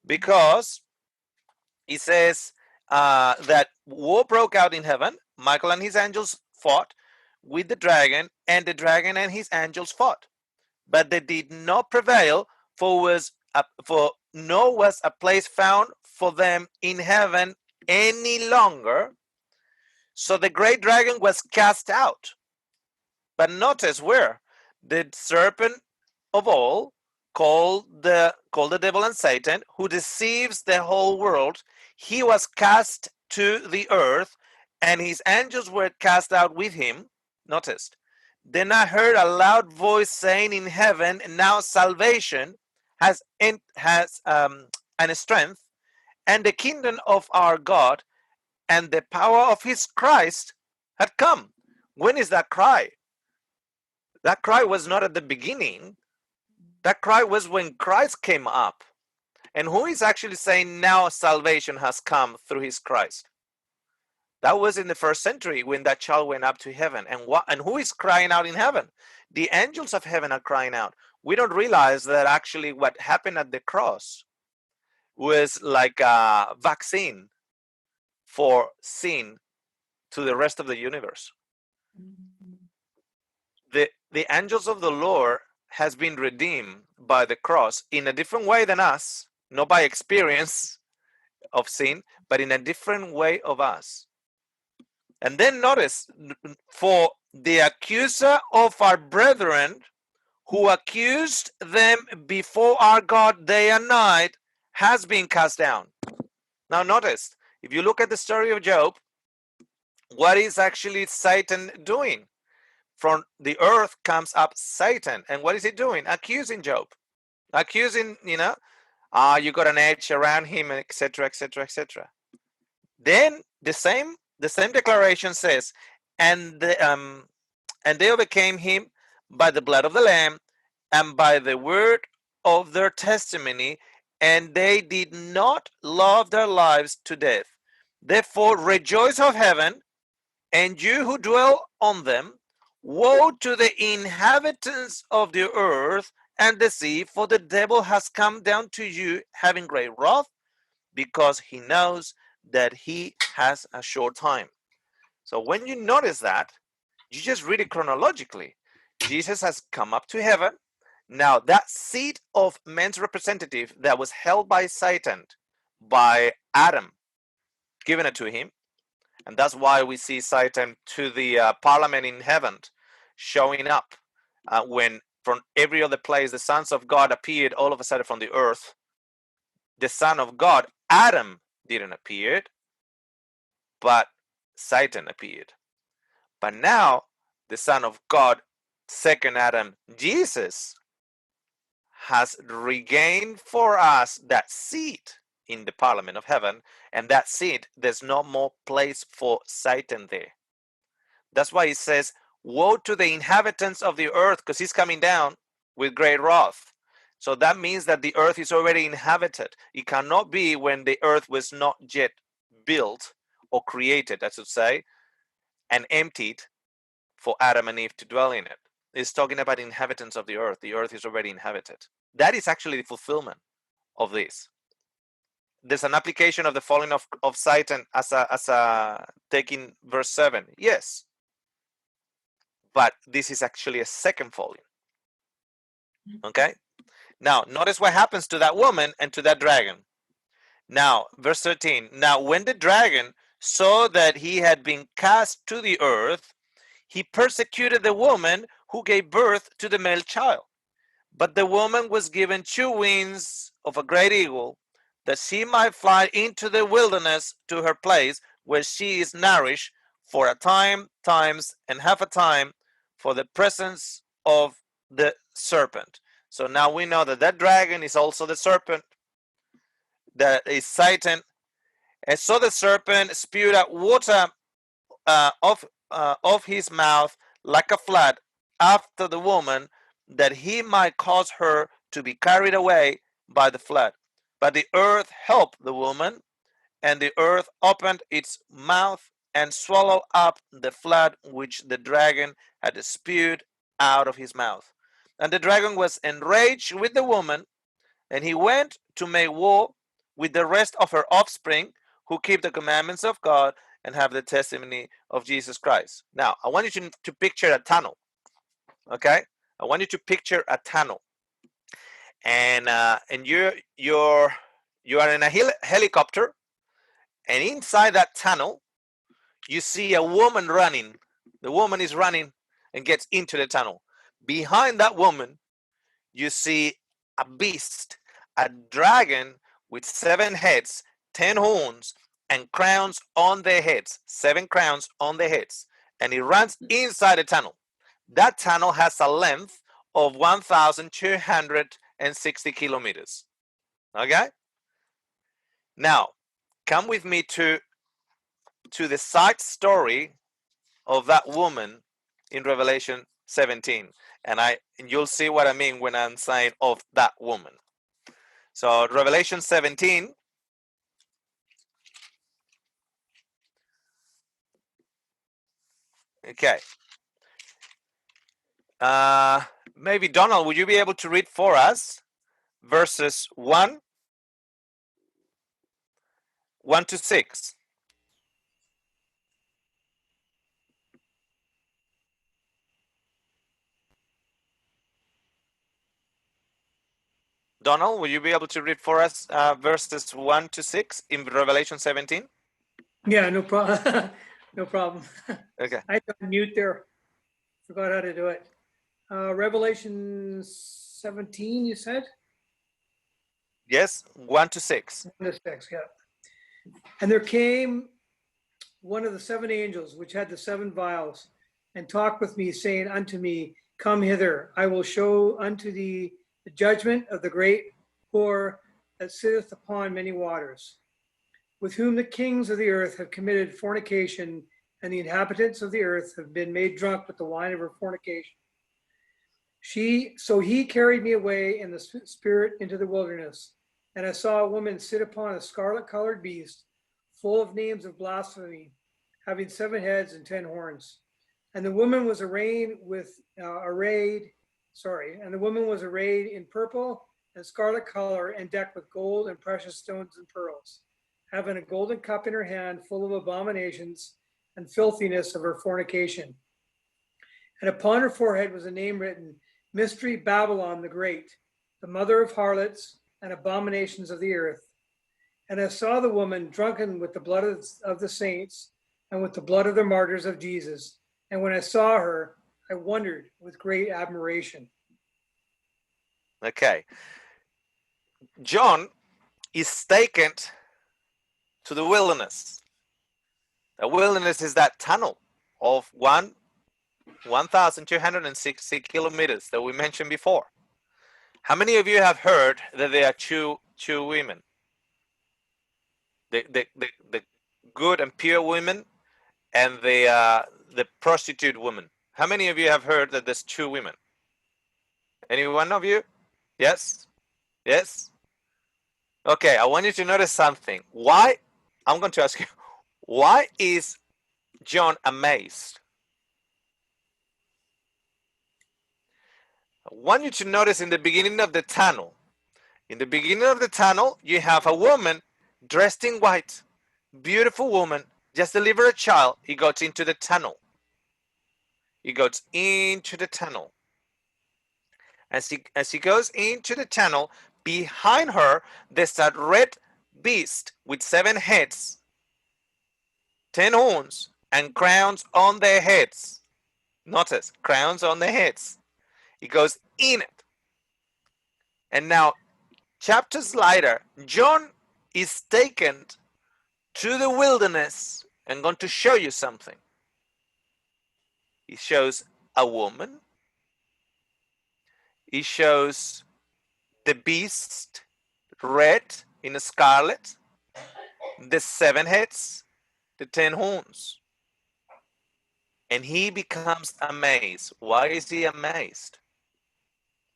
because he says that war broke out in heaven. Michael and his angels fought with the dragon, and the dragon and his angels fought, but they did not prevail, for nor was a place found for them in heaven any longer. So the great dragon was cast out. But notice where the serpent of all, called the devil and Satan, who deceives the whole world, he was cast to the earth, and his angels were cast out with him. Notice. Then I heard a loud voice saying in heaven, now salvation has and strength, and the kingdom of our God and the power of his Christ had come. When is that cry? That cry was not at the beginning. That cry was when Christ came up. And who is actually saying now salvation has come through his Christ? That was in the first century when that child went up to heaven. And who is crying out in heaven? The angels of heaven are crying out. We don't realize that actually what happened at the cross was like a vaccine for sin to the rest of the universe. The angels of the Lord has been redeemed by the cross in a different way than us, not by experience of sin, but in a different way of us. And then notice, for the accuser of our brethren, who accused them before our God day and night, has been cast down. Now notice, if you look at the story of Job, what is actually Satan doing? From the earth comes up Satan, and what is he doing? Accusing Job, accusing, you got an edge around him, etc., etc., etc. Then the same declaration says, and they overcame him by the blood of the Lamb and by the word of their testimony, and they did not love their lives to death. Therefore rejoice of heaven, and you who dwell on them. Woe to the inhabitants of the earth and the sea, for the devil has come down to you having great wrath, because he knows that he has a short time. So when you notice that, you just read it chronologically. Jesus has come up to heaven. Now that seat of man's representative that was held by Satan, by Adam, given it to him. And that's why we see Satan to the parliament in heaven showing up when from every other place the sons of God appeared all of a sudden from the earth. The son of God, Adam, didn't appear, but Satan appeared. But now the son of God, second Adam, Jesus, has regained for us that seat in the parliament of heaven, and that seat, there's no more place for Satan there. That's why he says, woe to the inhabitants of the earth, because he's coming down with great wrath. So that means that the earth is already inhabited. It cannot be when the earth was not yet built or created, I should say, and emptied for Adam and Eve to dwell in it. It's talking about inhabitants of the earth. The earth is already inhabited. That is actually the fulfillment of this. There's an application of the falling of Satan as a taking verse 7. Yes. But this is actually a second falling. Okay? Now, notice what happens to that woman and to that dragon. Now, verse 13. Now, when the dragon saw that he had been cast to the earth, he persecuted the woman who gave birth to the male child. But the woman was given 2 wings of a great eagle, that she might fly into the wilderness to her place, where she is nourished for a time, times, and half a time, for the presence of the serpent. So now we know that that dragon is also the serpent, that is Satan. And so the serpent spewed out water of his mouth like a flood after the woman, that he might cause her to be carried away by the flood. But the earth helped the woman, and the earth opened its mouth and swallowed up the flood which the dragon had spewed out of his mouth. And the dragon was enraged with the woman, and he went to make war with the rest of her offspring who keep the commandments of God and have the testimony of Jesus Christ. Now, I want you to picture a tunnel, okay? I want you to picture a tunnel, and you are in a helicopter, and inside that tunnel, you see a woman running. The woman is running and gets into the tunnel. Behind that woman, you see a beast, a dragon with 7 heads, 10 horns, and crowns on their heads. 7 crowns on their heads. And it runs inside the tunnel. That tunnel has a length of 1,260 kilometers. Okay? Now, come with me to the side story of that woman in Revelation 17. And you'll see what I mean when I'm saying of that woman. So Revelation 17. Okay. Maybe Donald, would you be able to read for us verses 1 to 6? Donald, will you be able to read for us verses 1 to 6 in Revelation 17? Yeah, no problem. No problem. Okay. I had to mute there. Forgot how to do it. Revelation 17, you said? Yes, 1 to 6. 1 to 6, yeah. And there came one of the 7 angels, which had the 7 vials, and talked with me, saying unto me, Come hither, I will show unto thee the judgment of the great whore that sitteth upon many waters, with whom the kings of the earth have committed fornication, and the inhabitants of the earth have been made drunk with the wine of her fornication. So he carried me away in the spirit into the wilderness, and I saw a woman sit upon a scarlet-colored beast, full of names of blasphemy, having 7 heads and 10 horns. And the woman was arrayed in purple and scarlet color, and decked with gold and precious stones and pearls, having a golden cup in her hand, full of abominations and filthiness of her fornication. And upon her forehead was a name written, Mystery Babylon the Great, the mother of harlots and abominations of the earth. And I saw the woman drunken with the blood of the saints and with the blood of the martyrs of Jesus. And when I saw her, I wondered with great admiration. Okay. John is taken to the wilderness. The wilderness is that tunnel of 1,260 kilometers that we mentioned before. How many of you have heard that there are two women? The good and pure women and the prostitute woman. How many of you have heard that there's 2 women? Any one of you? Yes? Yes? Okay, I want you to notice something. Why? I'm going to ask you, why is John amazed? I want you to notice in the beginning of the tunnel. In the beginning of the tunnel, you have a woman dressed in white, beautiful woman, just delivered a child. He goes into the tunnel. He goes into the tunnel. As he goes into the tunnel, behind her, there's a red beast with 7 heads, 10 horns, and crowns on their heads. Notice, crowns on their heads. He goes in it. And now, chapters later, John is taken to the wilderness and going to show you something. He shows a woman. He shows the beast, red in scarlet, the 7 heads, the 10 horns. And he becomes amazed. Why is he amazed?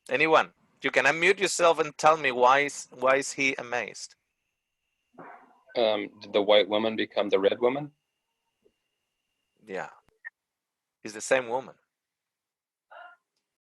Anyone? You can unmute yourself and tell me why is he amazed? Did the white woman become the red woman? Yeah. It's the same woman.